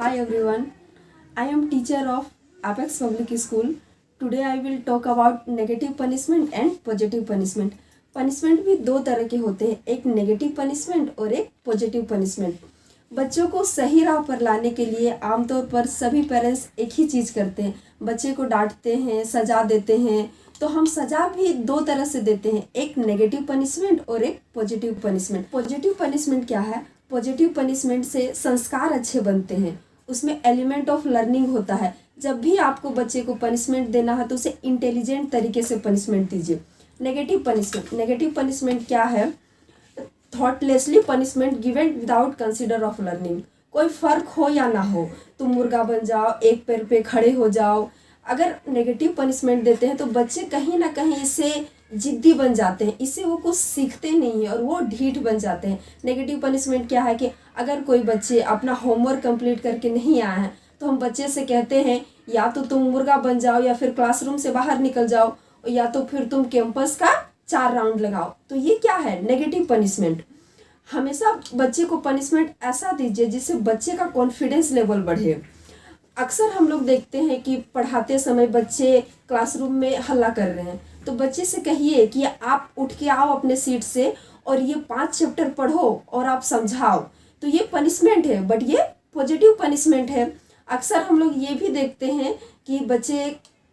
Hi everyone, I am teacher of Apex Public School. Today I will talk about negative punishment and positive punishment. Punishment भी दो तरह के होते हैं, एक नेगेटिव पनिशमेंट और एक पॉजिटिव पनिशमेंट। बच्चों को सही राह पर लाने के लिए आमतौर पर सभी पेरेंट्स एक ही चीज़ करते हैं, बच्चे को डांटते हैं, सजा देते हैं। तो हम सजा भी दो तरह से देते हैं, एक नेगेटिव पनिशमेंट और एक पॉजिटिव पनिशमेंट। पॉजिटिव पनिशमेंट क्या है? पॉजिटिव पनिशमेंट से संस्कार अच्छे बनते हैं, उसमें एलिमेंट ऑफ लर्निंग होता है। जब भी आपको बच्चे को पनिशमेंट देना है तो उसे इंटेलिजेंट तरीके से पनिशमेंट दीजिए। नेगेटिव पनिशमेंट क्या है? Thoughtlessly punishment given without consider of learning. कोई फर्क हो या ना हो, तुम मुर्गा बन जाओ, एक पैर पे खड़े हो जाओ। अगर नेगेटिव पनिशमेंट देते हैं तो बच्चे कहीं ना कहीं इससे जिद्दी बन जाते हैं, इससे वो कुछ सीखते नहीं है और वो ढीठ बन जाते हैं। नेगेटिव पनिशमेंट क्या है कि अगर कोई बच्चे अपना होमवर्क कंप्लीट करके नहीं आए हैं तो हम बच्चे से कहते हैं या तो तुम मुर्गा बन जाओ या फिर क्लासरूम से बाहर निकल जाओ या तो फिर तुम कैंपस का 4 राउंड लगाओ। तो ये क्या है? Negative punishment. हमेशा बच्चे को पनिशमेंट ऐसा दीजिए जिससे बच्चे का कॉन्फिडेंस लेवल बढ़े। अक्सर हम लोग देखते हैं कि पढ़ाते समय बच्चे क्लासरूम में हल्ला कर रहे हैं, तो बच्चे से कहिए कि आप उठ के आओ अपने सीट से और ये 5 चैप्टर पढ़ो और आप समझाओ। तो ये पनिशमेंट है, बट ये पॉजिटिव पनिशमेंट है। अक्सर हम लोग ये भी देखते हैं कि बच्चे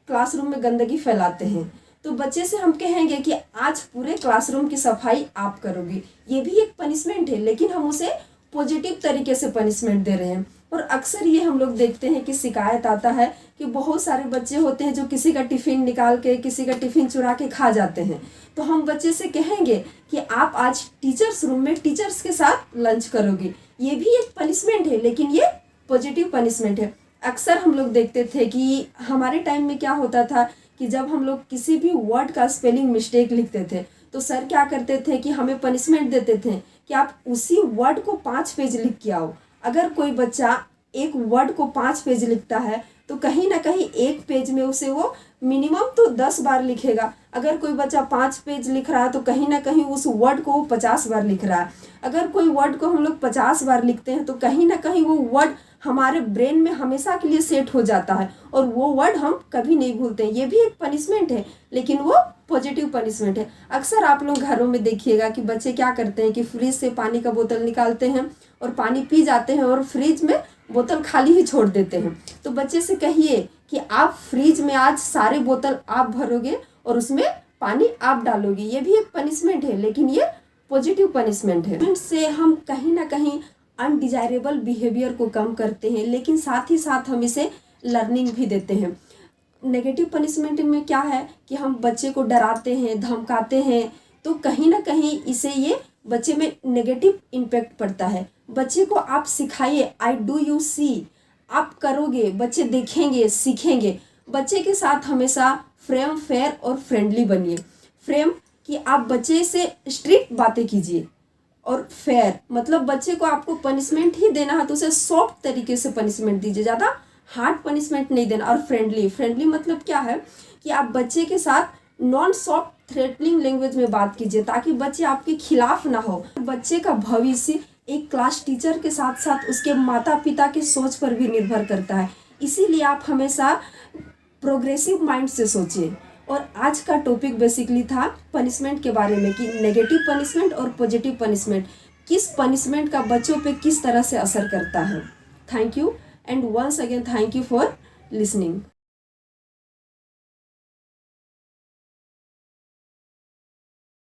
क्लासरूम में गंदगी फैलाते हैं, तो बच्चे से हम कहेंगे कि आज पूरे क्लासरूम की सफाई आप करोगी। ये भी एक पनिशमेंट है, लेकिन हम उसे पॉजिटिव तरीके से पनिशमेंट दे रहे हैं। और अक्सर ये हम लोग देखते हैं कि शिकायत आता है कि बहुत सारे बच्चे होते हैं जो किसी का टिफ़िन निकाल के, किसी का टिफ़िन चुरा के खा जाते हैं। तो हम बच्चे से कहेंगे कि आप आज टीचर्स रूम में टीचर्स के साथ लंच करोगी। ये भी एक पनिशमेंट है, लेकिन ये पॉजिटिव पनिशमेंट है। अक्सर हम लोग देखते थे कि हमारे टाइम में क्या होता था कि जब हम लोग किसी भी वर्ड का स्पेलिंग मिस्टेक लिखते थे तो सर क्या करते थे कि हमें पनिशमेंट देते थे कि आप उसी वर्ड को 5 पेज लिख के आओ। अगर कोई बच्चा एक वर्ड को 5 पेज लिखता है तो कहीं ना कहीं एक पेज में उसे वो मिनिमम तो 10 बार लिखेगा। अगर कोई बच्चा 5 पेज लिख रहा है तो कहीं ना कहीं उस वर्ड को वो 50 बार लिख रहा है। अगर कोई वर्ड को हम लोग 50 बार लिखते हैं तो कहीं ना कहीं वो वर्ड हमारे ब्रेन में हमेशा के लिए सेट हो जाता है और वो वर्ड हम कभी नहीं भूलते हैं। ये भी एक पनिशमेंट है, लेकिन वो पॉजिटिव पनिशमेंट है। अक्सर आप लोग घरों में देखिएगा कि बच्चे क्या करते हैं कि फ्रिज से पानी का बोतल निकालते हैं और पानी पी जाते हैं और फ्रिज में बोतल खाली ही छोड़ देते हैं। तो बच्चे से कहिए कि आप फ्रिज में आज सारे बोतल आप भरोगे और उसमें पानी आप डालोगे। ये भी एक पनिशमेंट है, लेकिन ये पॉजिटिव पनिशमेंट है। से हम कहीं ना कहीं अनडिजायरेबल बिहेवियर को कम करते हैं, लेकिन साथ ही साथ हम इसे लर्निंग भी देते हैं। नेगेटिव पनिशमेंट में क्या है कि हम बच्चे को डराते हैं, धमकाते हैं, तो कहीं ना कहीं इसे ये बच्चे में नेगेटिव इम्पैक्ट पड़ता है। बच्चे को आप सिखाइए आई डू यू सी, आप करोगे, बच्चे देखेंगे, सीखेंगे। बच्चे के साथ हमेशा फ्रेम, फेयर और फ्रेंडली बनिए। फ्रेम कि आप बच्चे से स्ट्रिक्ट बातें कीजिए और फेयर मतलब बच्चे को आपको पनिशमेंट ही देना है तो उसे सॉफ्ट तरीके से पनिशमेंट दीजिए, ज़्यादा हार्ड पनिशमेंट नहीं देना। और फ्रेंडली मतलब क्या है कि आप बच्चे के साथ नॉन सॉफ्ट थ्रेटनिंग लैंग्वेज में बात कीजिए ताकि बच्चे आपके खिलाफ ना हो। बच्चे का भविष्य एक क्लास टीचर के साथ साथ उसके माता पिता की सोच पर भी निर्भर करता है, इसीलिए आप हमेशा प्रोग्रेसिव माइंड से सोचिए। और आज का टॉपिक बेसिकली था पनिशमेंट के बारे में कि नेगेटिव पनिशमेंट और पॉजिटिव पनिशमेंट, किस पनिशमेंट का बच्चों पे किस तरह से असर करता है। Thank you and once again thank you for listening.